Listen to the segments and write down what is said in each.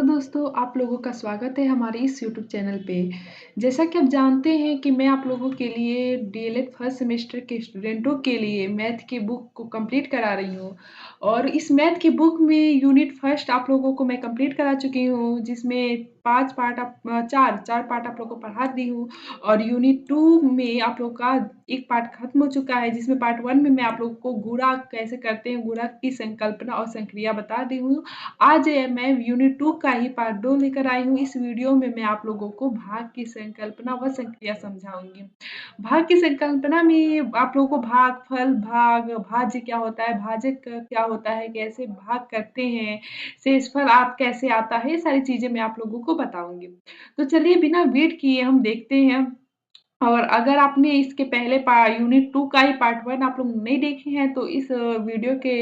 तो दोस्तों आप लोगों का स्वागत है हमारे इस यूट्यूब चैनल पे। जैसा कि आप जानते हैं कि मैं आप लोगों के लिए डीएलएड फर्स्ट सेमेस्टर के स्टूडेंटों के लिए मैथ की बुक को कंप्लीट करा रही हूँ और इस मैथ की बुक में यूनिट फर्स्ट आप लोगों को मैं कंप्लीट करा चुकी हूँ, जिसमें 5 पार्ट 4 पार्ट आप लोगों को पढ़ा दी हूँ और यूनिट 2 में आप लोग का एक पार्ट खत्म हो चुका है, जिसमें पार्ट 1 में मैं आप लोगों को गुणा कैसे करते हैं, गुणा की संकल्पना और संक्रिया बता दी हूँ। आज मैं यूनिट 2 का ही पार्ट 2 लेकर आई हूँ। इस वीडियो में मैं आप लोगों को भाग की संकल्पना व संक्रिया समझाऊँगी। भाग की संकल्पना में आप लोगों को भागफल, भाज्य क्या होता है, भाजक क्या होता है, कैसे भाग करते हैं, शेषफल आप कैसे आता है, ये सारी चीज़ें मैं आप लोगों को बताऊँगी। तो चलिए बिना वेट किए हम देखते हैं। और अगर आपने इसके पहले यूनिट 2 का ही पार्ट 1 आप लोग नहीं देखे हैं तो इस वीडियो के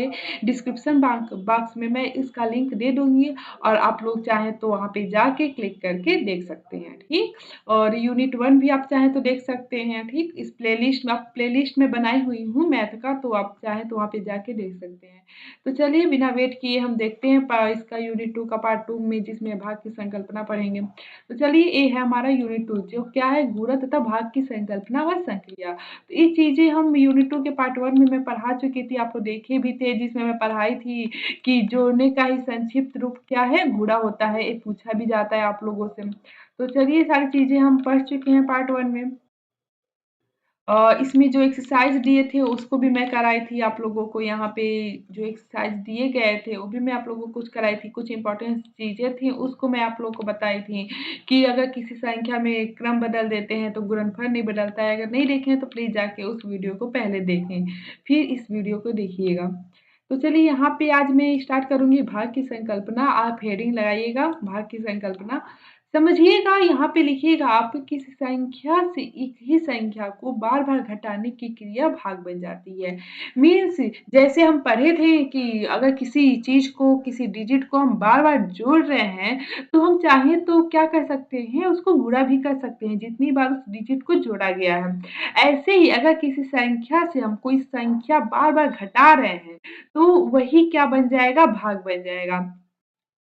डिस्क्रिप्शन बॉक्स में मैं इसका लिंक दे दूँगी और आप लोग चाहें तो वहाँ पे जाके क्लिक करके देख सकते हैं, ठीक? और यूनिट 1 भी आप चाहें तो देख सकते हैं, ठीक? इस प्लेलिस्ट में बनाई हुई हूँ मैथ का, तो आप चाहें तो वहाँ पे जाके देख सकते हैं। तो चलिए बिना वेट किए हम देखते हैं इसका यूनिट 2 का पार्ट 2 में जिसमें भाग की संकल्पना पढ़ेंगे। तो चलिए ये है हमारा यूनिट 2 जो क्या है गुणा तथा भाग की संकल्पना व संक्रिया। तो ये चीज़ें हम यूनिट 2 के पार्ट 1 में मैं पढ़ा चुकी थी, आपको देखे भी थे जिसमें मैं पढ़ाई थी कि जोड़ने का ही संक्षिप्त रूप क्या है गुणा होता है, ये पूछा भी जाता है आप लोगों से। तो चलिए सारी चीज़ें हम पढ़ चुके हैं पार्ट 1 में। इसमें जो एक्सरसाइज़ दिए थे उसको भी मैं कराई थी आप लोगों को, यहाँ पे जो एक्सरसाइज़ दिए गए थे वो भी मैं आप लोगों को कुछ कराई थी, कुछ इम्पोर्टेंट चीज़ें थी उसको मैं आप लोगों को बताई थी कि अगर किसी संख्या में क्रम बदल देते हैं तो गुणनफल नहीं बदलता है। अगर नहीं देखे हैं तो प्लीज़ जाके उस वीडियो को पहले देखें, फिर इस वीडियो को देखिएगा। तो चलिए यहाँ पे आज मैं स्टार्ट करूँगी भाग की संकल्पना, आप हेडिंग लगाइएगा भाग की संकल्पना। समझिएगा यहाँ पे लिखिएगा आप किसी संख्या से एक ही संख्या को बार-बार घटाने की क्रिया भाग बन जाती है। मीन्स जैसे हम पढ़े थे कि अगर किसी चीज़ को, किसी डिजिट को हम बार-बार जोड़ रहे हैं, तो हम चाहें तो क्या कर सकते हैं, उसको गुणा भी कर सकते हैं, जितनी बार उस डिजिट को जोड़ा गया है। ऐसे ही अगर किसी संख्या से हम कोई संख्या बार-बार घटा रहे हैं, तो वही क्या बन जाएगा, भाग बन जाएगा।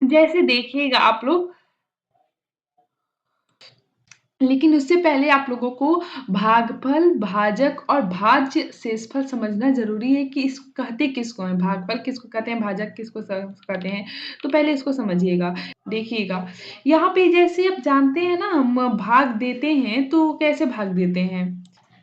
जैसे देखिएगा आप लोग, लेकिन उससे पहले आप लोगों को भागफल, भाजक और भाज्य शेषफल समझना ज़रूरी है कि इस कहते किसको हैं, भागफल किसको कहते हैं, भाजक किसको कहते हैं। तो पहले इसको समझिएगा। देखिएगा, यहाँ पे जैसे आप जानते हैं ना हम भाग देते हैं, तो कैसे भाग देते हैं?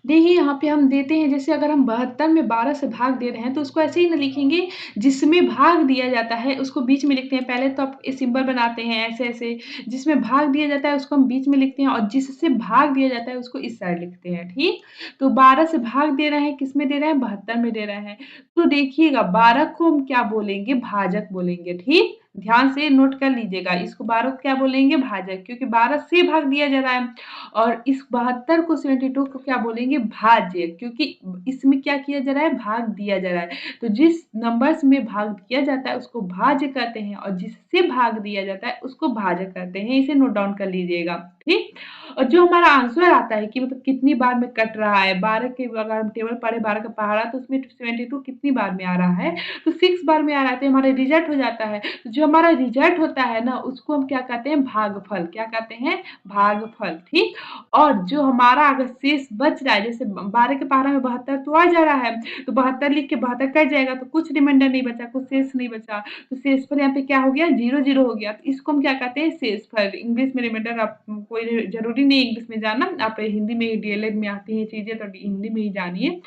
देखिए यहाँ पे हम देते हैं जैसे अगर हम 72 में 12 से भाग दे रहे हैं, तो उसको ऐसे ही ना लिखेंगे, जिसमें भाग दिया जाता है उसको बीच में लिखते हैं। पहले तो आप ये सिंबल बनाते हैं ऐसे-ऐसे, जिसमें भाग दिया जाता है उसको हम बीच में लिखते हैं और जिससे भाग दिया जाता है उसको इस साइड लिखते हैं, ठीक? तो 12 से भाग दे रहे हैं, किसमें दे रहे हैं? 72 में दे रहे हैं। तो देखिएगा 12 को हम क्या बोलेंगे? भाजक बोलेंगे, ठीक? ध्यान से नोट कर लीजिएगा, इसको 12 को क्या बोलेंगे? भाजक, क्योंकि 12 से भाग दिया जा रहा है। और इस 72 को 72 को क्या बोलेंगे? भाज्य, क्योंकि इसमें क्या किया जा रहा है? भाग दिया जा रहा है। तो जिस नंबर्स में भाग दिया जाता है उसको भाज्य कहते हैं और जिससे भाग दिया जाता है उसको भाजक कहते हैं। इसे नोट डाउन कर लीजिएगा, ठीक? और जो हमारा आंसर आता है कि मतलब कितनी बार में कट रहा है, 12 के अगर हम टेबल पढ़े 12 का पहाड़ा तो उसमें 72 कितनी बार में आ रहा है? तो 6 बार में आ रहा है, तो हमारा रिजल्ट हो जाता है। तो जो हमारा रिजल्ट होता है ना उसको हम क्या कहते हैं? भागफल। क्या कहते हैं? भागफल, ठीक? और जो हमारा अगर शेष बच रहा है, जैसे 12 के पहाड़ा में 72 तो आ जा रहा है, तो 72 लिख के 72 कट जाएगा तो कुछ रिमाइंडर नहीं बचा, कुछ शेष नहीं बचा। तो शेषफल यहाँ पे क्या हो गया? 0, 0 हो गया। तो इसको हम क्या कहते हैं? शेषफल। इंग्लिश में रिमाइंडर आप कोई ज़रूरी नहीं है इंग्लिश में जानना, आप हिंदी में ही डीएलएड में आती हैं चीज़ें तो हिंदी में ही जानिए।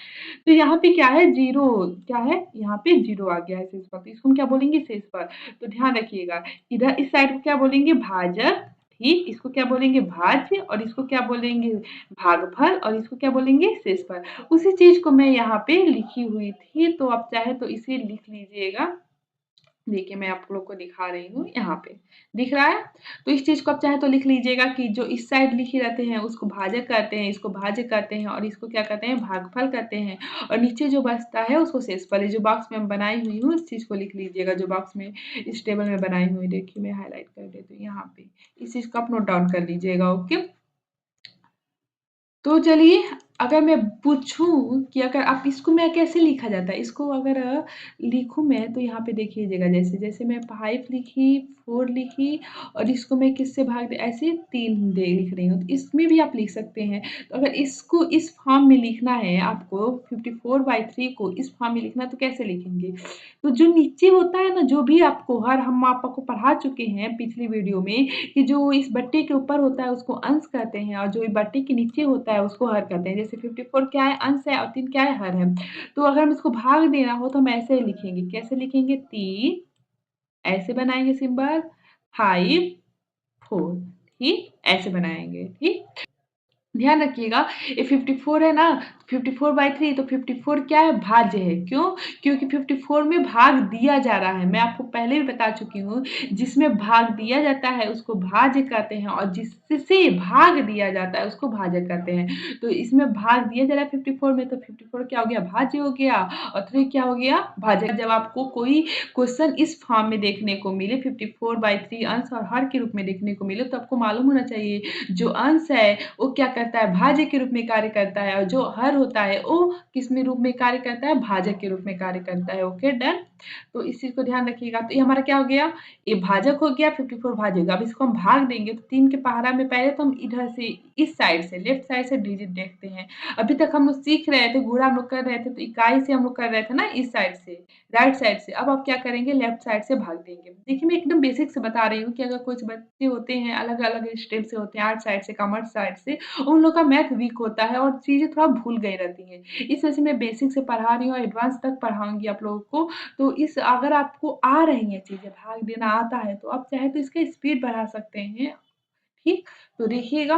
तो यहाँ पे क्या है? 0 क्या है? यहाँ पे 0 आ गया है शेषफल, तो इसको हम क्या बोलेंगे? शेषफल। तो ध्यान रखिएगा, इधर इस साइड को क्या बोलेंगे? भाजक, ठीक? इसको क्या बोलेंगे? भाज्य और इसको क्या बोलेंगे? भागफल और इसको क्या बोलेंगे? शेषफल। उसी चीज़ को मैं यहाँ पे लिखी हुई थी, तो आप चाहे तो इसे लिख लीजिएगा। देखिए मैं आप लोग को दिखा रही हूँ यहाँ पे, दिख रहा है? तो इस चीज़ को आप चाहे तो लिख लीजिएगा कि जो इस साइड लिखे रहते हैं उसको भाजक कहते हैं, इसको भाज्य कहते हैं और इसको क्या कहते हैं? भागफल कहते हैं और नीचे जो बचता है उसको शेषफल। ये जो बॉक्स में बनाई हुई हूँ इस चीज़ को लिख लीजिएगा, जो बॉक्स में इस टेबल में बनाई हुई, देखिए मैं हाइलाइट कर देती हूँ यहाँ पे। इस चीज़ को आप नोट डाउन कर लीजिएगा, ओके? तो चलिए अगर मैं पूछूँ कि अगर आप इसको मैं कैसे लिखा जाता है? इसको अगर लिखूँ मैं तो यहाँ पे देखिएगा जैसे मैं 5 लिखी, 4 लिखी और इसको मैं किससे भाग दे ऐसे 3 दे लिख रही हूँ। तो इसमें भी आप लिख सकते हैं। तो अगर इसको इस फॉर्म में लिखना है आपको 54/3 को इस फॉर्म में लिखना है तो कैसे लिखेंगे? तो जो नीचे होता है ना, जो भी आपको हम आपको पढ़ा चुके हैं पिछली वीडियो में कि जो इस बट्टे के ऊपर होता है उसको अंश कहते हैं और जो बट्टे के नीचे होता है उसको हर कहते हैं। जैसे 54 क्या है? अंश है और 3 क्या है? हर है। तो अगर हम इसको भाग देना हो तो हम ऐसे लिखेंगे। कैसे लिखेंगे? 3 ऐसे बनाएँगे सिंबल 5 4 ठीक? ऐसे बनाएँगे, ठीक? ध्यान रखिएगा ये 54 है ना 54/3 तो 54 क्या है भाज्य है क्यों क्योंकि 54 में भाग दिया जा रहा है मैं आपको पहले भी बता चुकी हूँ जिसमें भाग दिया जाता है उसको भाज्य कहते हैं और जिससे भाग दिया जाता है उसको भाजक कहते हैं तो इसमें भाग दिया जा रहा है 54 में तो 54 क्या हो गया भाज्य हो गया और 3 क्या हो गया भाजक जब आपको कोई क्वेश्चन इस फॉर्म में देखने को मिले 54/3 अंश और हर के रूप में देखने को मिले तो आपको मालूम होना चाहिए जो अंश है वो क्या करता है भाज्य के रूप में कार्य करता है और जो हर होता है वो किस में रूप में कार्य करता है भाजक के रूप में कार्य करता है ओके डन तो इस चीज को ध्यान रखिएगा तो ये हमारा क्या हो गया ये भाजक हो गया 54 भाजक अब इसको हम भाग देंगे तो 3 के पहाड़ा में पहले तो हम इधर से इस साइड से लेफ्ट साइड से डिजिट देखते हैं अभी तक हम लोग सीख रहे थे गुणा हम लोग कर रहे थे तो इकाई से हम लोग कर रहे थे ना इस साइड से राइट साइड से अब आप क्या करेंगे लेफ्ट साइड से भाग देंगे देखिए मैं एकदम बेसिक से बता रही हूँ कि अगर कुछ बच्चे होते हैं अलग अलग स्टेट से होते हैं आर्ट साइड से कॉमर्स साइड से उन लोग का मैथ वीक होता है और चीज़ें थोड़ा भूल गई रहती हैं इस वजह से मैं बेसिक से पढ़ा रही हूँ और एडवांस तक पढ़ाऊंगी आप लोगों को तो इस अगर आपको आ रही हैं चीज़ें भाग देना आता है तो आप चाहे तो इसका स्पीड बढ़ा सकते हैं ठीक तो देखिएगा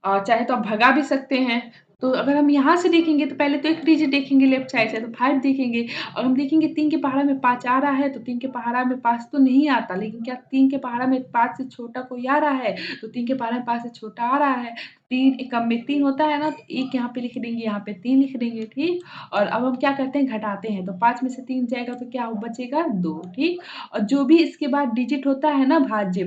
और चाहे तो आप भगा भी सकते हैं। तो अगर हम यहाँ से देखेंगे तो पहले तो एक डिजिट देखेंगे लेफ्ट साइड से तो 5 देखेंगे और हम देखेंगे 3 के पहाड़ा में 5 आ रहा है तो 3 के पहाड़ा में 5 तो नहीं आता लेकिन क्या 3 के पहाड़ा में 5 से छोटा कोई आ रहा है तो 3 के पहाड़ा में 5 से छोटा आ रहा है 3 एकम में 3 होता है ना तो 1 यहाँ पे लिख देंगे यहाँ पे 3 लिख देंगे ठीक और अब हम क्या करते हैं घटाते हैं तो 5 में से 3 जाएगा तो क्या बचेगा 2 ठीक और जो भी इसके बाद डिजिट होता है ना भाज्य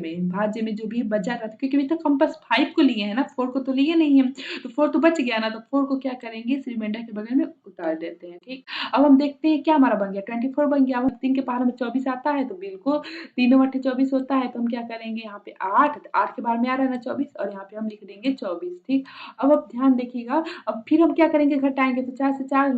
में जो भी बचा रहता है क्योंकि अभी तक हम बस 5 को लिए हैं ना 4 को तो लिए नहीं हम तो 4 तो बच गया ना तो 4 को क्या करेंगे इस रिमाइंडर के बगल में उतार देते हैं ठीक अब हम देखते हैं क्या हमारा बन गया 24 बन गया अब 3 के पहाड़ में 24 आता है तो बिल्कुल 3/24 होता है तो हम क्या करेंगे यहाँ पे 8 के बार में आ रहा है ना 24 और यहाँ पे हम लिख देंगे 24 ठीक अब आप ध्यान देखिएगा अब फिर हम क्या करेंगे घटाएंगे तो 4 से 4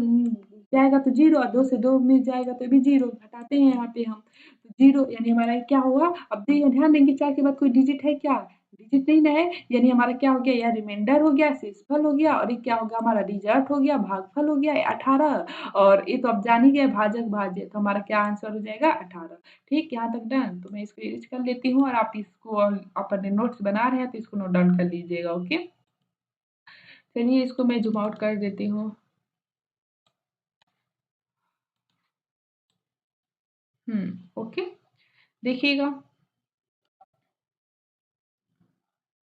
जाएगा तो 0 और 2 से 2 में जाएगा तो भी 0 घटाते हैं यहाँ पे हम तो 0 यानी हमारा क्या होगा अब ध्यान देंगे 4 के बाद कोई डिजिट है क्या डिजिट नहीं ना है यानी हमारा क्या हो गया यह रिमाइंडर हो गया शेषफल हो गया और ये क्या होगा हमारा रिजल्ट हो गया भागफल हो गया 18 और ये तो आप जान ही गए भाजक भाज्य तो हमारा क्या आंसर हो जाएगा 18 ठीक यहाँ तक डन तो मैं इसको इरेज कर लेती हूँ और आप इसको अपने नोट्स बना रहे हैं तो इसको नोट डाउन कर लीजिएगा ओके चलिए इसको मैं जूम आउट कर देती हूँ ओके देखिएगा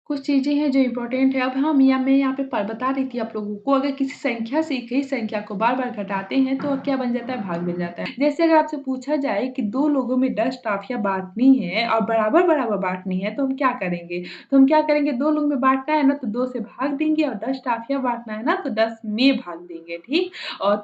कुछ चीज़ें हैं जो इम्पोर्टेंट है। अब हम या मैं यहाँ पे प बता रही थी आप लोगों को अगर किसी संख्या से एक ही संख्या को बार-बार घटाते हैं तो क्या बन जाता है भाग बन जाता है। जैसे अगर आपसे पूछा जाए कि 2 लोगों में 10 टॉफ़ियाँ बाँटनी है और बराबर-बराबर बाँटनी है तो हम क्या करेंगे? तो हम क्या करेंगे 2 लोगों में बाँटना है ना तो 2 से भाग देंगे और 10 टॉफ़ियाँ बाँटना है ना तो 10 में भाग देंगे, ठीक?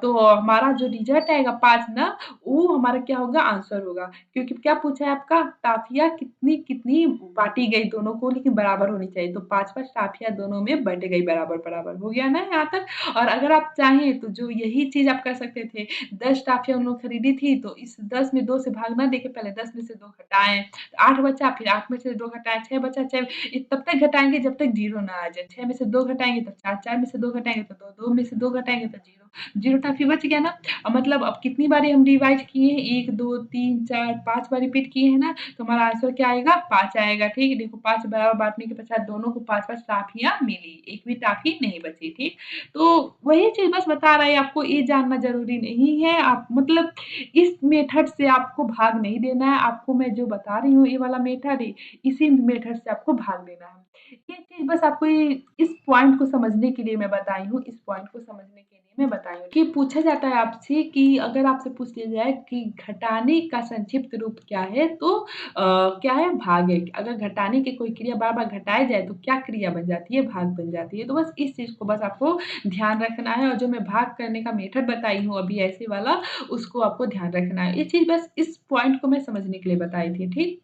तो हमारा जो रिज़ल्ट आएगा 5 ना वो हमारा क्या होगा आंसर होगा। क्योंकि क्या पूछा है आपका टाफियाँ कितनी-कितनी बाँटी गई दोनों को लेकिन बराबर होनी चाहिए। तो 5-5 टाफियाँ दोनों में बँट गई बराबर-बराबर। हो गया ना यहाँ तक? और अगर आप चाहें तो जो यही चीज़ आप कर सकते थे 10 टाफियाँ उन लोग खरीदी थी तो इस 10 में 2 से भाग ना देके पहले 10 में से 2 घटाएँ। 8 बचा फिर 8 में से 2 घटाएँ, 6 बचा 6 तब तक घटाएँगे जब तक 0 ना आ जाए। 6 में से 2 घटाएँगे तो 4, 4 में से 2 घटाएँगे तो 2, 2 में से 2 घटाएँगे तो 0। 0 टाफी बच गया ना? मतलब अब कितनी बारी हम डिवाइड किए हैं 1, 2, 3, 4, 5 बार रिपीट किए हैं ना तो हमारा आंसर क्या आएगा 5 आएगा ठीक है देखो 5 बराबर बांटने के पश्चात दोनों को 5-5 टाफियाँ मिली एक भी टाफी नहीं बची ठीक तो वही चीज बस बता रहे हैं आपको ये जानना जरूरी नहीं है आप मतलब इस मेथड से आपको भाग नहीं देना है आपको मैं जो बता रही हूँ ये वाला मेथड है इसी मेथड से आपको भाग देना है ये चीज बस आपको इस पॉइंट को समझने के लिए मैं बताई हूँ इस पॉइंट को समझने के लिए मैं बताई हूँ। कि पूछा जाता है आपसे कि अगर आपसे पूछ लिया जाए कि घटाने का संक्षिप्त रूप क्या है? तो क्या है? भाग है। अगर घटाने की कोई क्रिया बार-बार घटाया जाए तो क्या क्रिया बन जाती है? भाग बन जाती है। तो बस इस चीज़ को बस आपको ध्यान रखना है और जो मैं भाग करने का मेथड बताई हूँ अभी ऐसे वाला, उसको आपको ध्यान रखना है। ये चीज़ बस इस पॉइंट को मैं समझने के लिए बताई थी, ठीक?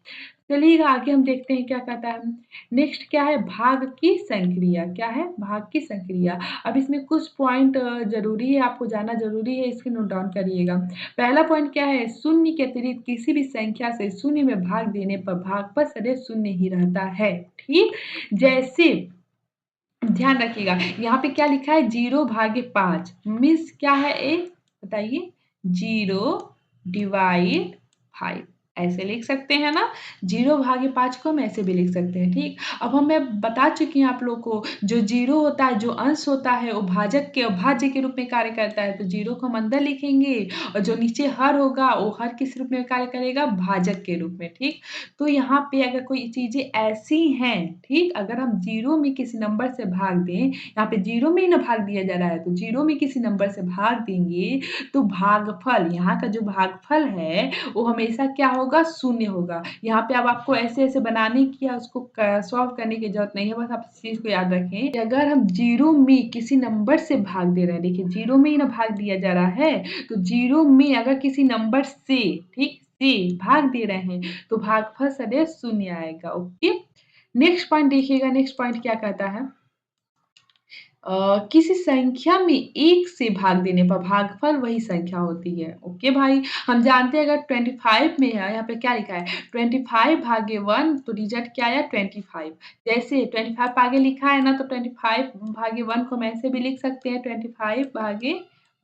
चलिए आगे हम देखते हैं क्या कहता है। नेक्स्ट क्या है? भाग की संक्रिया। क्या है? भाग की संक्रिया। अब इसमें कुछ पॉइंट ज़रूरी है, आपको जानना ज़रूरी है, इसको नोट डाउन करिएगा। पहला पॉइंट क्या है? शून्य के अतिरिक्त किसी भी संख्या से शून्य में भाग देने पर भागफल सदैव शून्य ही रहता है, ठीक? जैसे ध्यान रखिएगा, यहाँ पे क्या लिखा है 0/5 मीन्स क्या है ये? बताइए 0 डिवाइड 5 ऐसे लिख सकते हैं ना? 0/5 को हम ऐसे भी लिख सकते हैं, ठीक? अब मैं बता चुकी हूँ आप लोग को जो 0 होता है, जो अंश होता है वो भाजक के भाज्य के रूप में कार्य करता है, तो 0 को हम अंदर लिखेंगे और जो नीचे हर होगा वो हर किस रूप में कार्य करेगा? भाजक के रूप में, ठीक? तो यहाँ पे अगर कोई चीज़ें ऐसी हैं, ठीक? अगर हम 0 में किसी नंबर से भाग दें, यहाँ पे 0 में ही ना भाग दिया जा रहा है, तो 0 में किसी नंबर से भाग देंगे, तो भागफल यहाँ का जो भागफल है, वो हमेशा क्या होगा? शून्य होगा। यहाँ पे अब आपको ऐसे-ऐसे बनाने की या उसको सॉल्व करने की ज़रूरत नहीं है, बस आप इस चीज़ को याद रखें कि अगर हम 0 में किसी नंबर से भाग दे रहे हैं, देखिए 0 में ही ना भाग दिया जा रहा है, तो 0 में अगर किसी नंबर से, ठीक? से भाग दे रहे हैं, तो भागफल सदैव शून्य आएगा, ओके? नेक्स्ट पॉइंट देखिएगा, नेक्स्ट पॉइंट क्या कहता है? किसी संख्या में 1 से भाग देने पर भागफल वही संख्या होती है। ओके भाई, हम जानते हैं अगर 25 में है, यहाँ पे क्या लिखा है 25 भागे 1 तो रिजल्ट क्या आया 25। जैसे 25 आगे लिखा है ना तो 25 भागे 1 को हम ऐसे भी लिख सकते हैं 25 भागे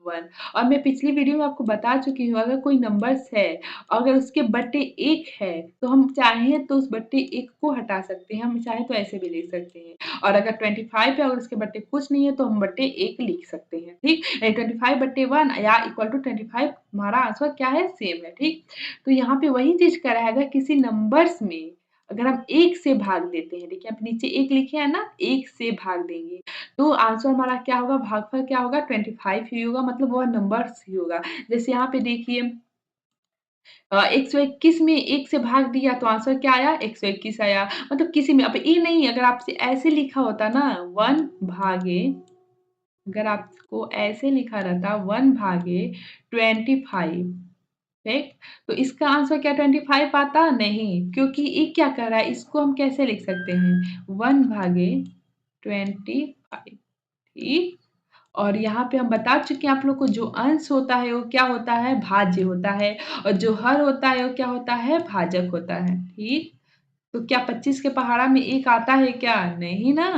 1 और मैं पिछली वीडियो में आपको बता चुकी हूँ अगर कोई नंबर्स है, अगर उसके बट्टे 1 है, तो हम चाहें तो उस बट्टे 1 को हटा सकते हैं, हम चाहें तो ऐसे भी लिख सकते हैं। और अगर 25 है और उसके बट्टे कुछ नहीं है तो हम बट्टे 1 लिख सकते हैं, ठीक? 25 बट्टे 1 या इक्वल टू 25 हमारा आंसर क्या है? सेम है, ठीक? तो यहाँ पे वही चीज़ कर रहा है अगर किसी नंबर्स में अगर हम 1 से भाग देते हैं, देखिए आप नीचे 1 लिखे हैं ना, 1 से भाग देंगे, तो आंसर हमारा क्या होगा? भागफल क्या होगा? 25 ही होगा मतलब वह नंबर्स ही होगा। जैसे यहाँ पे देखिए 121 में 1 से भाग दिया तो आंसर क्या आया? 121 आया। मतलब किसी में अब ये नहीं अगर आपसे ऐसे लिखा होता ना 1 भागे अगर आपको ऐसे लिखा रहता 1 भागे 25 ठीक? तो इसका आंसर क्या 25 आता? नहीं, क्योंकि ये क्या कर रहा है इसको हम कैसे लिख सकते हैं 1 भागे 25 ठीक? और यहाँ पे हम बता चुके हैं आप लोग को जो अंश होता है वो क्या होता है? भाज्य होता है और जो हर होता है वो क्या होता है? भाजक होता है, ठीक? तो क्या 25 के पहाड़ा में 1 आता है क्या? नहीं ना।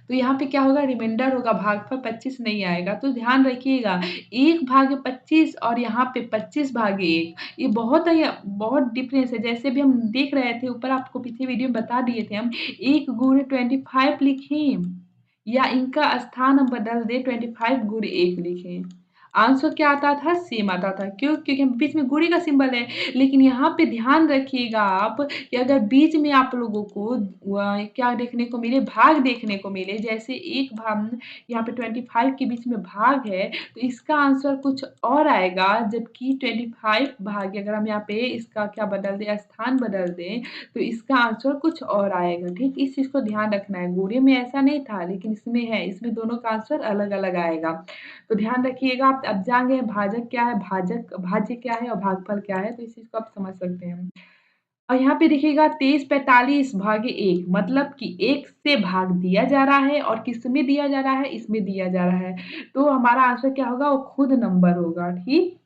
तो यहाँ पे क्या होगा? रिमाइंडर होगा, भागफल 25 नहीं आएगा। तो ध्यान रखिएगा 1 भागे 25 और यहाँ पे 25 भागे 1 ये बहुत डिफरेंस है। जैसे भी हम देख रहे थे ऊपर आपको पिछली वीडियो में बता दिए थे हम 1 गुणे 25 लिखें या इनका स्थान हम बदल दें 25 गुणे 1 लिखें। आंसर क्या आता था? सेम आता था। क्यों? क्योंकि बीच में गुणे का सिंबल है। लेकिन यहाँ पे ध्यान रखिएगा आप कि अगर बीच में आप लोगों को क्या देखने को मिले? भाग देखने को मिले। जैसे एक भाग यहाँ पे 25 के बीच में भाग है, तो इसका आंसर कुछ और आएगा, जबकि 25 भागे अगर हम यहाँ पे इसका क्या बदल दें, स्थान बदल दें, तो इसका आंसर कुछ और आएगा, ठीक? इस चीज़ को ध्यान रखना है। गुणे में ऐसा नहीं था, लेकिन इसमें है। इसमें दोनों का आंसर अलग-अलग आएगा। तो ध्यान रखिएगा आप अब जान भाजक क्या है, भाज्य क्या है और भागफल क्या है, तो इस चीज़ को आप समझ सकते हैं। और यहाँ पे देखिएगा 23/45 भागे 1 मतलब कि 1 से भाग दिया जा रहा है और किसमें दिया जा रहा है? इसमें दिया जा रहा है। तो हमारा आंसर क्या होगा? वो खुद नंबर होगा, ठीक?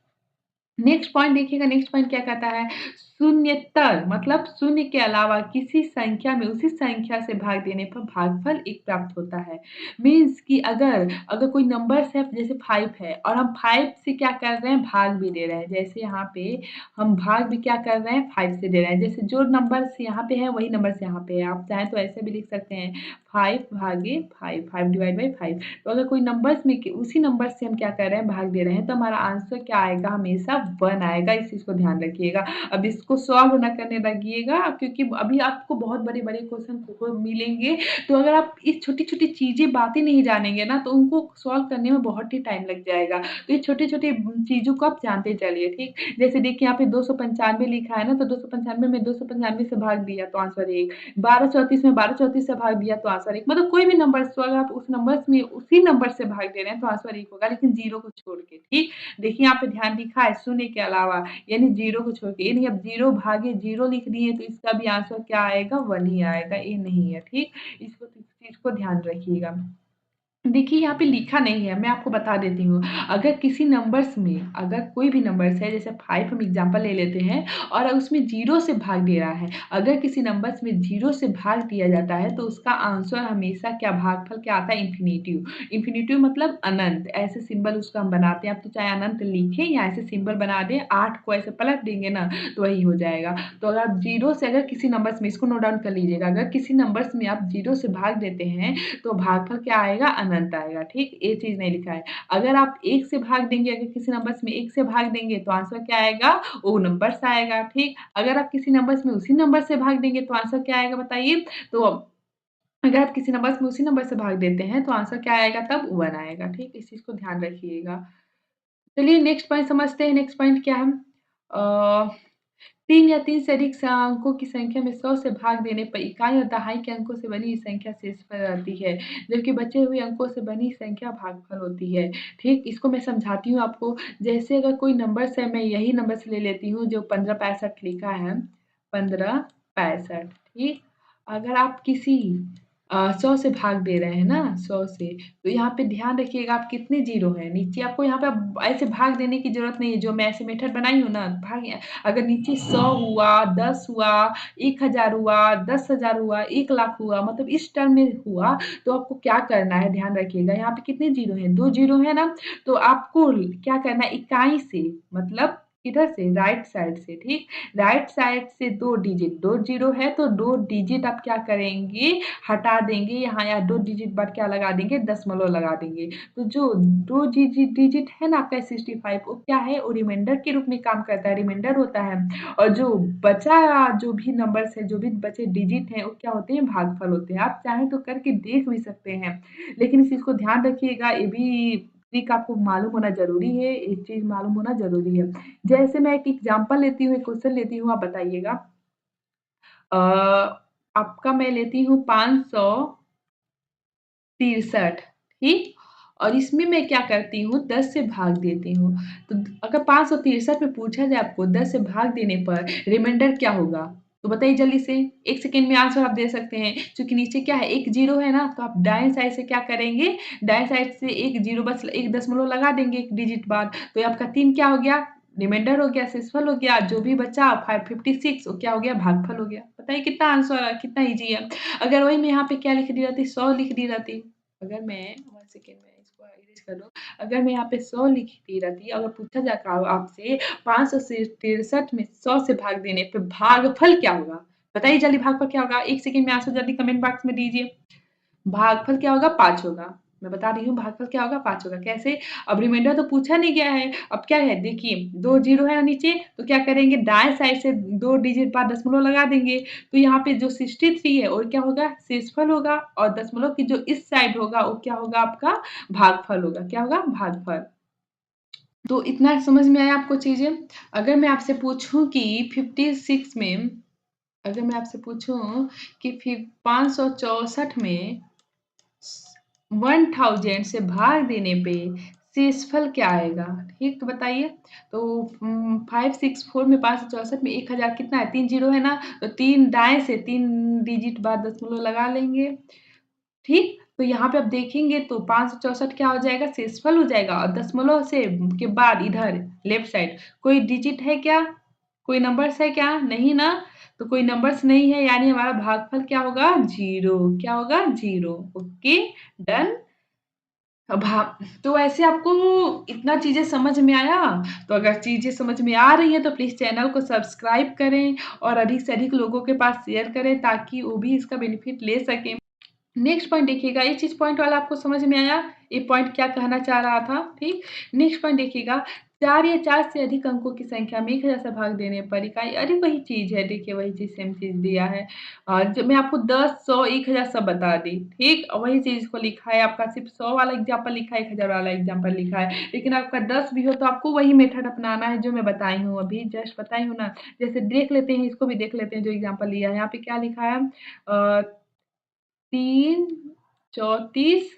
नेक्स्ट पॉइंट देखिएगा, नेक्स्ट पॉइंट क्या कहता है? शून्येतर मतलब शून्य के अलावा किसी संख्या में उसी संख्या से भाग देने पर भागफल 1 प्राप्त होता है। मीन्स कि अगर कोई नंबर्स है जैसे 5 है और हम 5 से क्या कर रहे हैं? भाग भी दे रहे हैं। जैसे यहाँ पे हम भाग भी क्या कर रहे हैं? 5 से दे रहे हैं। जैसे जो नंबर्स यहाँ पे है वही नंबर्स यहाँ पे है। आप चाहें तो ऐसे भी लिख सकते हैं 5 भागे 5, 5 डिवाइड बाई 5 तो अगर कोई नंबर्स में उसी नंबर से हम क्या कर रहे हैं? भाग दे रहे हैं तो हमारा आंसर क्या आएगा? हमेशा 1 आएगा, इस चीज़ को ध्यान रखिएगा। अब इसको इसको सॉल्व ना करने लगिएगा क्योंकि अभी आपको बहुत बड़े-बड़े क्वेश्चन को मिलेंगे, तो अगर आप इस छोटी-छोटी चीज़ें, बातें नहीं जानेंगे ना, तो उनको सॉल्व करने में बहुत ही टाइम लग जाएगा। तो ये छोटे-छोटे चीज़ों को आप जानते चलिए, ठीक? जैसे देखिए यहाँ पे 295 लिखा है ना, तो 295 में 295 से भाग दिया तो आंसर 1, 1234 में 1234 से भाग दिया तो आंसर 1, मतलब कोई भी नंबर्स को अगर आप उस नंबर्स में उसी नंबर से भाग दे रहे हैं तो आंसर 1 होगा, लेकिन 0 को छोड़ के, ठीक? देखिए यहाँ पे ध्यान लिखा है शून्य के अलावा, यानी 0 को छोड़ के, यानी अब 0 भागे 0 लिख दिए तो इसका भी आंसर क्या आएगा? 1 ही आएगा, ये नहीं है, ठीक? इसको इस चीज़ को ध्यान रखिएगा। देखिए, यहाँ पे लिखा नहीं है, मैं आपको बता देती हूँ। अगर किसी नंबर्स में अगर कोई भी नंबर्स है, जैसे 5 हम एग्ज़ाम्पल ले लेते हैं और उसमें 0 से भाग दे रहा है। अगर किसी नंबर्स में 0 से भाग दिया जाता है, तो उसका आंसर हमेशा क्या भागफल क्या आता है? इन्फिनिटिव। इन्फिनिटिव मतलब अनंत, ऐसे सिंबल उसका हम बनाते हैं। आप तो चाहे अनंत लिखें या ऐसे सिंबल बना दें, 8 को ऐसे पलट देंगे ना, तो वही हो जाएगा। तो अगर आप 0 से अगर किसी नंबर्स में इसको नोट डाउन कर लीजिएगा, अगर किसी नंबर्स में आप 0 से भाग देते हैं, तो भागफल क्या आएगा? अनंत आएगा, ठीक? ये चीज़ नहीं लिखा है। अगर आप 1 से भाग देंगे, अगर किसी नंबर्स में 1 से भाग देंगे तो आंसर क्या आएगा? वो नंबर्स आएगा, ठीक? अगर आप किसी नंबर्स में उसी नंबर से भाग देंगे तो आंसर क्या आएगा बताइए? तो अगर आप किसी नंबर्स में उसी नंबर से भाग देते हैं तो आंसर क्या आएगा तब? 1 आएगा, ठीक? इस चीज़ को ध्यान रखिएगा। चलिए नेक्स्ट पॉइंट समझते हैं, नेक्स्ट पॉइंट क्या है? अ 3 या 3 से अधिक अंकों की संख्या में 100 से भाग देने पर इकाई और दहाई के अंकों से बनी संख्या शेषफल रहती है, जबकि बचे हुए अंकों से बनी संख्या भागफल होती है। ठीक? इसको मैं समझाती हूँ आपको। जैसे अगर कोई नंबर्स है, मैं यही नंबर्स ले लेती हूँ जो 1565 लिखा है, 1565 ठीक? अगर आप किसी 100 से भाग दे रहे हैं ना, 100 से, तो यहाँ पे ध्यान रखिएगा आप कितने ज़ीरो हैं, नीचे आपको यहाँ पे अब ऐसे भाग देने की ज़रूरत नहीं है, जो मैं ऐसे मेथड बनाई हूँ ना, भाग अगर नीचे 100 हुआ, 10 हुआ, 1000 हुआ, 10,000 हुआ, 1 लाख हुआ, मतलब इस टर्म में हुआ, तो आपको क्या करना है ध्यान रखिएगा, यहाँ पे कितने ज़ीरो हैं? 2 ज़ीरो है ना, तो आपको क्या करना है इकाई से मतलब किधर से? राइट साइड से, ठीक? राइट साइड से 2 डिजिट, 2 ज़ीरो है तो 2 डिजिट आप क्या करेंगे? हटा देंगे, यहाँ या 2 डिजिट बाद क्या लगा देंगे? दशमलव लगा देंगे। तो जो 2 डिजिट है ना आपका 65 वो क्या है? वो रिमाइंडर के रूप में काम करता है, रिमाइंडर होता है। और जो बचा जो भी नंबर्स है, जो भी बचे डिजिट हैं, वो क्या होते हैं? भागफल होते हैं। आप चाहें तो करके देख भी सकते हैं। लेकिन इस चीज़ को ध्यान रखिएगा, ये भी ट्रिक आपको मालूम होना ज़रूरी है, एक चीज़ मालूम होना ज़रूरी है। जैसे मैं एक एग्ज़ाम्पल लेती हूँ, एक क्वेश्चन लेती हूँ, आप बताइएगा। अ, आपका मैं लेती हूँ 563 ठीक? और इसमें मैं क्या करती हूँ 10 से भाग देती हूँ। तो अगर 563 में पूछा जाए आपको 10 से भाग देने पर रिमाइंडर क्या होगा? तो बताइए जल्दी से, 1 सेकंड में आंसर आप दे सकते हैं। चूँकि नीचे क्या है 1 ज़ीरो है ना, तो आप दाएँ साइड से क्या करेंगे, दाएँ साइड से 1 ज़ीरो बस 1 दशमलव लगा देंगे 1 डिजिट बाद। तो ये आपका 3 क्या हो गया? रिमाइंडर हो गया, शेषफल हो गया, जो भी बचा 556 वो क्या हो गया? भागफल हो गया। बताइए कितना आंसर कितना ईज़ी है। अगर वही मैं यहाँ पे क्या लिख दी रहती 100 लिख दी रहती, अगर मैं 1 सेकंड में इसको इरेज़ कर दूँ, अगर मैं यहाँ पे 100 लिख दी रहती, अगर पूछा जाता आपसे 563 में 100 से भाग देने पे भागफल क्या होगा? बताइए जल्दी भागफल क्या होगा? 1 सेकंड में आंसर जल्दी कमेंट बॉक्स में दीजिए। भागफल क्या होगा? 5 होगा। मैं बता रही हूँ भागफल क्या होगा? 5 होगा। कैसे? अब रिमाइंडर तो पूछा नहीं गया है। अब क्या है देखिए 2 ज़ीरो है ना नीचे, तो क्या करेंगे दाएँ साइड से 2 डिजिट बाद दशमलव लगा देंगे। तो यहाँ पे जो 63 है और क्या होगा? शेषफल होगा और दशमलव की जो इस साइड होगा वो क्या होगा आपका? भागफल होगा। क्या होगा? भागफल। तो इतना समझ में आया आपको चीज़ें? अगर मैं आपसे पूछूँ कि 56 में अगर मैं आपसे पूछूँ कि 564 में 1000 से भाग देने पे शेषफल क्या आएगा? ठीक तो बताइए। तो 564 में 564 में 1000 कितना है? 3 ज़ीरो है ना? तो 3 दाएँ से 3 डिजिट बाद दशमलव लगा लेंगे। ठीक? तो यहाँ पे आप देखेंगे तो 564 क्या हो जाएगा? शेषफल हो जाएगा और दशमलव से के बाद इधर लेफ्ट साइड कोई डिजिट है क्या? कोई नंबर्स है क्या? नहीं ना? तो कोई नंबर्स नहीं है यानी हमारा भागफल क्या होगा? 0 क्या होगा? 0 ओके, डन। अब हाँ, तो ऐसे आपको इतना चीज़ें समझ में आया? तो अगर चीज़ें समझ में आ रही हैं तो प्लीज़ चैनल को सब्सक्राइब करें और अधिक से अधिक लोगों के पास शेयर करें ताकि वो भी इसका बेनिफिट ले सकें। नेक्स्ट पॉइंट देखिएगा, ये चीज़ पॉइंट वाला आपको समझ में आया? ये पॉइंट क्या कहना चाह रहा था, ठीक? नेक्स्ट पॉइंट देखिएगा, 4 या 4 से अधिक अंकों की संख्या में 1000 से भाग देने पर इकाई अरे वही चीज़ है, देखिए वही चीज़ सेम चीज़ दिया है। जब मैं आपको 10, 100, 1000 सब बता दी, ठीक? वही चीज़ को लिखा है, आपका सिर्फ़ 100 वाला एग्ज़ाम्पल लिखा है, 1000 वाला एग्ज़ाम्पल लिखा है। लेकिन आपका 10 भी हो तो आपको वही मेथड अपनाना है जो मैं बताई हूँ अभी, जस्ट बताई हूँ ना। जैसे देख लेते हैं, इसको भी देख लेते हैं जो एग्ज़ाम्पल लिया है। यहाँ पे क्या लिखा है? 3, 34,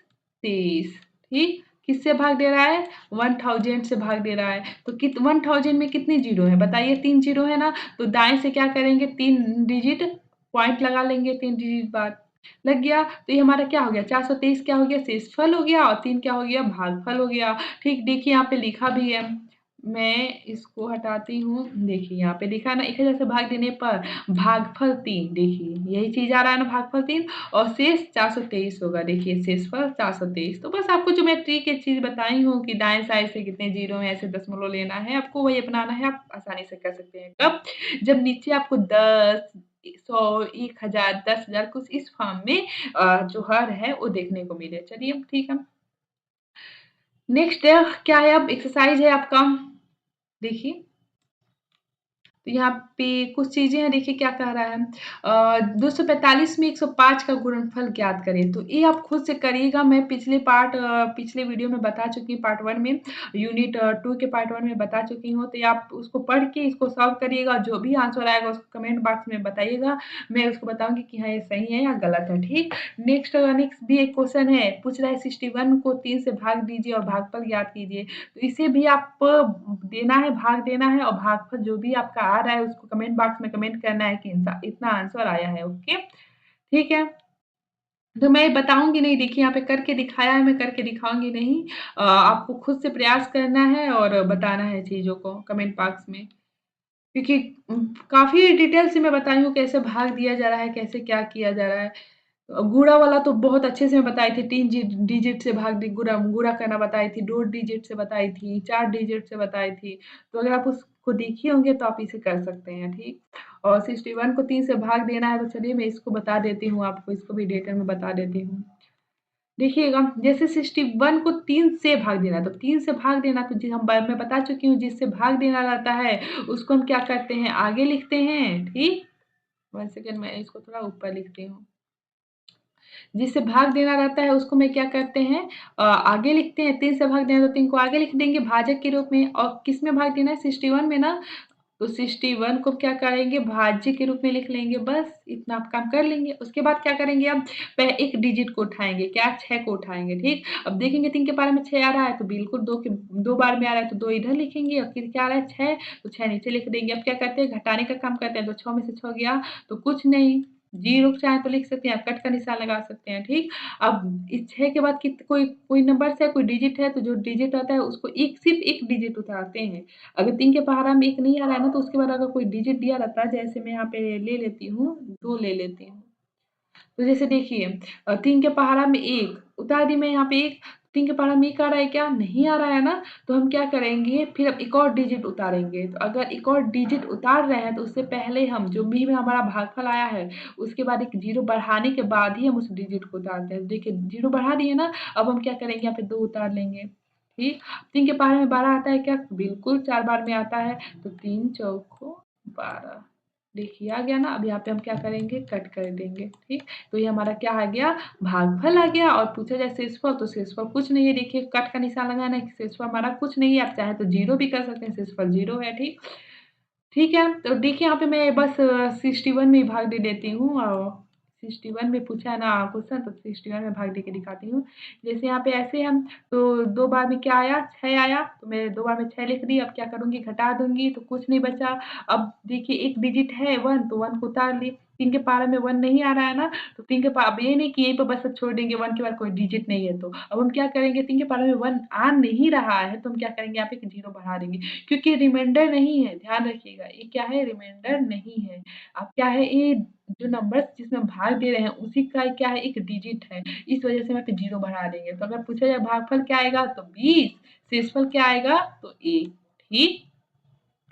23 ठीक? किससे भाग दे रहा है? 1000 से भाग दे रहा है। तो कित 1000 में कितने ज़ीरो हैं? बताइए 3 ज़ीरो है ना? तो दाएँ से क्या करेंगे 3 डिजिट पॉइंट लगा लेंगे 3 डिजिट बाद। लग गया? तो ये हमारा क्या हो गया 423 क्या हो गया? शेषफल हो गया और 3 क्या हो गया? भागफल हो गया। ठीक, देखिए यहाँ पे लिखा भी है। मैं इसको हटाती हूँ। देखिए यहाँ पे लिखा है ना 1000 से भाग देने पर भागफल 3 देखिए यही चीज़ आ रहा है ना भागफल 3 और शेष 423 होगा देखिए शेषफल 423 तो बस आपको जो मैं ट्रिक एक चीज़ बताई हूँ कि दाएँ साइड से कितने ज़ीरो हैं ऐसे दशमलव लेना है, आपको वही अपनाना है, आप आसानी से कर सकते हैं। कब? जब नीचे आपको 10, 100, 1000, 10,000 कुछ इस फॉर्म में जो हर है वो देखने को मिले। चलिए ठीक है। नेक्स्ट क्या है अब एक्सरसाइज़ है आपका, देखिए तो यहाँ पे कुछ चीज़ें हैं देखिए क्या कह रहा है 245 में 105 का गुणनफल ज्ञात करें। तो ये आप खुद से करिएगा मैं पिछले वीडियो में बता चुकी हूँ पार्ट 1 में यूनिट 2 के पार्ट 1 में बता चुकी हूँ। तो ये आप उसको पढ़ के इसको सॉल्व करिएगा जो भी आंसर आएगा उसको कमेंट बॉक्स में बताइएगा। मैं उसको बताऊँगी कि हाँ, ये सही है या गलत है, ठीक? नेक्स्ट भी एक क्वेश्चन है पूछ रहा है 61 को 3 से भाग दीजिए और भागफल ज्ञात कीजिए। तो इसे भी आप देना है, भाग देना है और भागफल जो भी आपका आ रहा है उसको कमेंट बॉक्स में कमेंट करना है कि इतना आंसर आया है, ओके? ठीक है? तो मैं बताऊँगी नहीं देखिए यहाँ पे करके दिखाया है, मैं करके दिखाऊँगी नहीं। आपको खुद से प्रयास करना है और बताना है चीज़ों को कमेंट बॉक्स में। क्योंकि काफ़ी डिटेल से मैं बताई हूँ कैसे भाग दिया जा रहा है, कैसे क्या किया जा रहा है। गुणा वाला तो बहुत अच्छे से मैं बताई थी 3 डिजिट से भाग दी गुणा गुणा करना बताई थी, 2 डिजिट से बताई थी, 4 डिजिट से बताई थी। तो अगर आप उसको देखे होंगे तो आप इसे कर सकते हैं, ठीक? और 61 को 3 से भाग देना है तो चलिए मैं इसको बता देती हूँ आपको, इसको भी डिटेल में बता देती हूँ। देखिएगा जैसे 61 को 3 से भाग देना है, तो 3 से भाग देना तो जी हम ब मैं बता चुकी हूँ जिससे भाग देना रहता है, उसको हम क्या करते हैं आगे लिखते हैं, ठीक? 1 सेकंड मैं इसको थोड़ा ऊपर लिखती हूँ। जिससे भाग देना रहता है उसको मैं क्या करते हैं आगे लिखते हैं 3 से भाग देना तो 3 को आगे लिख देंगे भाजक के रूप में और किस में भाग देना है 61 में ना तो 61 को क्या करेंगे भाज्य के रूप में लिख लेंगे बस इतना आप काम कर लेंगे। उसके बाद क्या करेंगे अब एक डिजिट को उठाएँगे क्या 6 को उठाएँगे ठीक। अब देखेंगे 3 के पारे में 6 आ रहा है तो बिल्कुल 2 बार में आ रहा है तो 2 इधर लिखेंगे और फिर क्या आ रहा है 6 तो 6 नीचे लिख देंगे। अब क्या करते हैं घटाने का काम करते हैं तो 6 में से 6 गया तो कुछ नहीं। 0 चाहे तो लिख सकते हैं, आप कट का निशान लगा सकते हैं, ठीक? अब इस 6 के बाद कित कोई कोई नंबर्स है, कोई डिजिट है, तो जो डिजिट आता है उसको एक सिर्फ़ 1 डिजिट उतारते हैं। अगर 3 के पहाड़ा में 1 नहीं आ रहा है ना, तो उसके बाद अगर कोई डिजिट दिया रहता है, जैसे मैं यहाँ पे ले लेती हूँ, 2 ले लेती हूँ। तो जैसे देखिए 3 के पहाड़ा में 1 उतार दी मैं यहाँ पे 1 3 के पहाड़ा में 1 आ रहा है क्या? नहीं आ रहा है ना, तो हम क्या करेंगे फिर अब एक और डिजिट उतारेंगे। तो अगर एक और डिजिट उतार रहे हैं तो उससे पहले हम जो भी में हमारा भागफल आया है, उसके बाद एक 0 बढ़ाने के बाद ही हम उस डिजिट को उतारते हैं। देखिए 0 बढ़ा दिए ना, अब हम क्या करेंगे यहाँ पे 2 उतार लेंगे, ठीक? 3 के पहाड़े में 12 आता है क्या? बिल्कुल 4 बार में आता है, तो 3 चौको 12 देखिए आ गया ना, अब यहाँ पे हम क्या करेंगे कट कर देंगे, ठीक? तो ये हमारा क्या आ गया भागफल आ गया और पूछा जाए शेषफल तो शेषफल कुछ नहीं है देखिए कट का निशान लगाना है शेषफल हमारा कुछ नहीं है आप चाहे तो 0 भी कर सकते हैं शेषफल 0 है ठीक। ठीक है, तो देखिए यहाँ पे मैं बस 61 में ही भाग दे देती हूँ 61 में पूछा है ना क्वेश्चन तो 61 में भाग दे के दिखाती हूँ। जैसे यहाँ पे ऐसे हम तो 2 बार में क्या आया 6 आया तो मैं 2 बार में 6 लिख दी अब क्या करूँगी घटा दूँगी तो कुछ नहीं बचा। अब देखिए एक डिजिट है 1 तो 1 को उतार ली, 3 के पारे में 1 नहीं आ रहा है ना, तो 3 के पा अब ये नहीं कि यहीं पे बस छोड़ देंगे 1 के बाद कोई डिजिट नहीं है तो। अब हम क्या करेंगे 3 के पारे में 1 आ नहीं रहा है तो हम क्या करेंगे यहाँ पे एक 0 बढ़ा देंगे। क्योंकि रिमाइंडर नहीं है, ध्यान रखिएगा, ये क्या है रिमाइंडर नहीं है। अब क्या है ये जो नंबर्स जिसमें भाग दे रहे हैं उसी का क्या है एक डिजिट है, इस वजह से हम यहाँ पे 0 बढ़ा देंगे। तो अगर पूछा जाए भागफल क्या आएगा तो 20, शेषफल क्या आएगा तो 1, ठीक?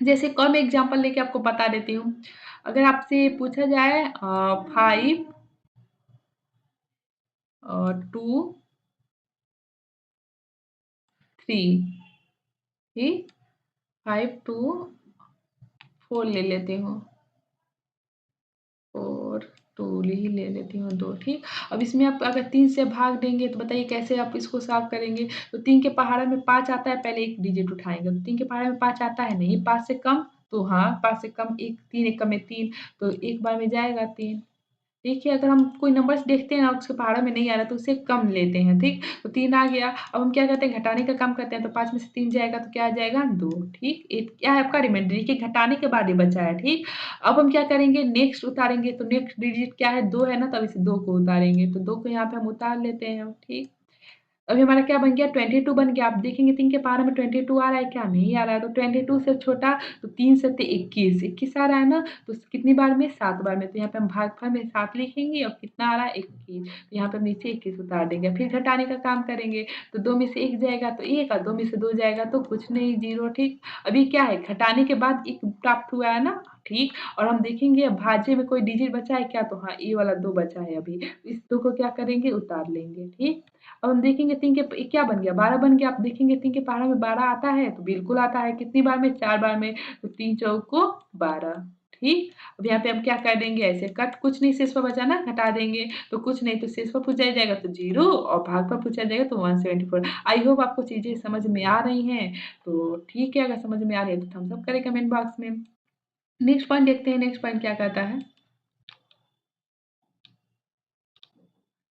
जैसे एक और मैं एग्ज़ाम्पल लेके आपको बता देती हूँ। अगर आपसे पूछा जाए 5 2, 3 ठीक? 5 टू 4 ले लेती हूँ। 4 2 ही ले लेती हूँ 2 ठीक। अब इसमें आप अगर 3 से भाग देंगे तो बताइए कैसे आप इसको सॉल्व करेंगे? तो 3 के पहाड़ा में 5 आता है, पहले 1 डिजिट उठाएँगे। तो 3 के पहाड़े में 5 आता है नहीं, 5 से कम? तो हाँ, 5 से कम 1 3 एकम में 3 तो एक बार में जाएगा 3। देखिए, अगर हम कोई नंबर्स देखते हैं ना उसके पहाड़ा में नहीं आ रहा तो उससे कम लेते हैं, ठीक? तो 3 आ गया, अब हम क्या करते हैं घटाने का काम करते हैं, तो 5 में से 3 जाएगा तो क्या आ जाएगा 2 ठीक? एक क्या है आपका रिमाइंडर देखिए घटाने के बाद ये बचा है, ठीक? अब हम क्या करेंगे नेक्स्ट उतारेंगे तो नेक्स्ट डिजिट क्या है 2 है ना तब इस 2 को उतारेंगे, तो 2 को यहाँ पे हम उतार लेते हैं, ठीक? अभी हमारा क्या बन गया 22 बन गया। आप देखेंगे 3 के पहाड़े में 22 आ रहा है क्या? नहीं आ रहा है। तो 22 से छोटा तो 3 सत्ते 21, 21 आ रहा है ना? तो कितनी बार में? 7 बार में। तो यहाँ पे हम भागफल में 7 लिखेंगे और कितना आ रहा है 21। तो यहाँ पे हम नीचे 21 उतार देंगे। फिर घटाने का काम करेंगे। तो 2 में से 1 जाएगा तो 1 और 2 में से 2 जाएगा तो कुछ नहीं 0 ठीक। अभी क्या है घटाने के बाद 1 प्राप्त हुआ है ना? ठीक और हम देखेंगे अब भाज्य में कोई डिजिट बचा है क्या? तो हाँ, ये वाला 2 बचा है अभी। इस 2 को क्या करेंगे? उतार लेंगे, ठीक? अब हम देखेंगे 3 के ये क्या बन गया 12 बन गया। आप देखेंगे 3 के पहाड़ा में 12 आता है? तो बिल्कुल आता है। कितनी बार में? 4 बार में। तो 3 चौको 12 ठीक? अब यहाँ पे हम क्या कर देंगे ऐसे कट कुछ नहीं शेष पर बचा ना घटा देंगे तो कुछ नहीं तो शेष पर पूछा जाएगा तो 0 और भाग पर पूछा जाएगा तो 174 आई होप आपको चीज़ें समझ में आ रही हैं। तो ठीक है अगर समझ में आ रही है तो थम्स अप करें कमेंट बॉक्स में। नेक्स्ट पॉइंट देखते हैं नेक्स्ट पॉइंट क्या कहता है।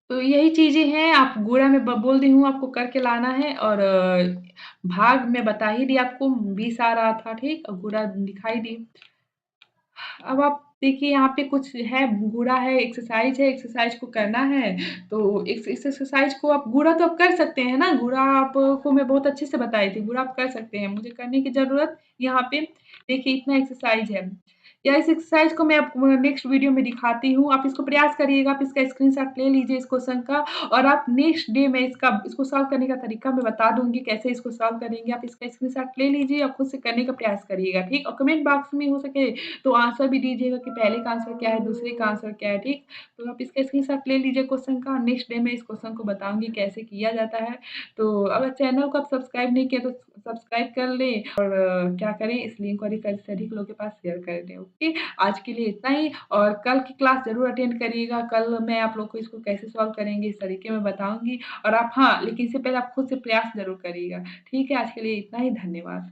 तो यही चीज़ें हैं, आप गुणा में ब बोल दी हूँ आपको करके लाना है और भाग में बता ही दिया आपको 20 आ रहा था, ठीक? और गुणा दिखाई दी। अब आप देखिए यहाँ पे कुछ है गुणा है, एक्सरसाइज़ है, एक्सरसाइज़ को करना है, तो इस एक्सरसाइज़ को आप गुणा तो आप कर सकते हैं ना, गुणा आपको मैं बहुत अच्छे से बताई थी, गुणा आप कर सकते हैं, मुझे करने की ज़रूरत यहाँ पे देखिए इतना एक्सरसाइज़ है। या इस एक्सरसाइज़ को मैं आपको नेक्स्ट वीडियो में दिखाती हूँ, आप इसको प्रयास करिएगा, आप इसका स्क्रीनशॉट ले लीजिए इस क्वेश्चन का और आप नेक्स्ट डे में इसको सॉल्व करने का तरीका मैं बता दूँगी, कैसे इसको सॉल्व करेंगे, आप इसका स्क्रीनशॉट ले लीजिए और खुद से करने का प्रयास करिएगा, ठीक? और कमेंट बॉक्स में हो सके तो आंसर भी दीजिएगा कि पहले का आंसर क्या है, दूसरे का आंसर क्या है, ठीक? तो आप इसका स्क्रीनशॉट ले लीजिए क्वेश्चन का, नेक्स्ट डे में इस क्वेश्चन को बताऊँगी कैसे किया जाता है। तो अगर चैनल को आप सब्सक्राइब नहीं किया तो सब्सक्राइब कर लें और क्या करें इस लिंक को अधिक से अधिक लोगों के पास शेयर कर दें, ओके? आज के लिए इतना ही और कल की क्लास ज़रूर अटेंड करिएगा, कल मैं आप लोग को इसको कैसे सॉल्व करेंगे इस तरीके में बताऊँगी और आप हाँ, लेकिन इससे पहले आप खुद से प्रयास ज़रूर करिएगा, ठीक है? आज के लिए इतना ही, धन्यवाद।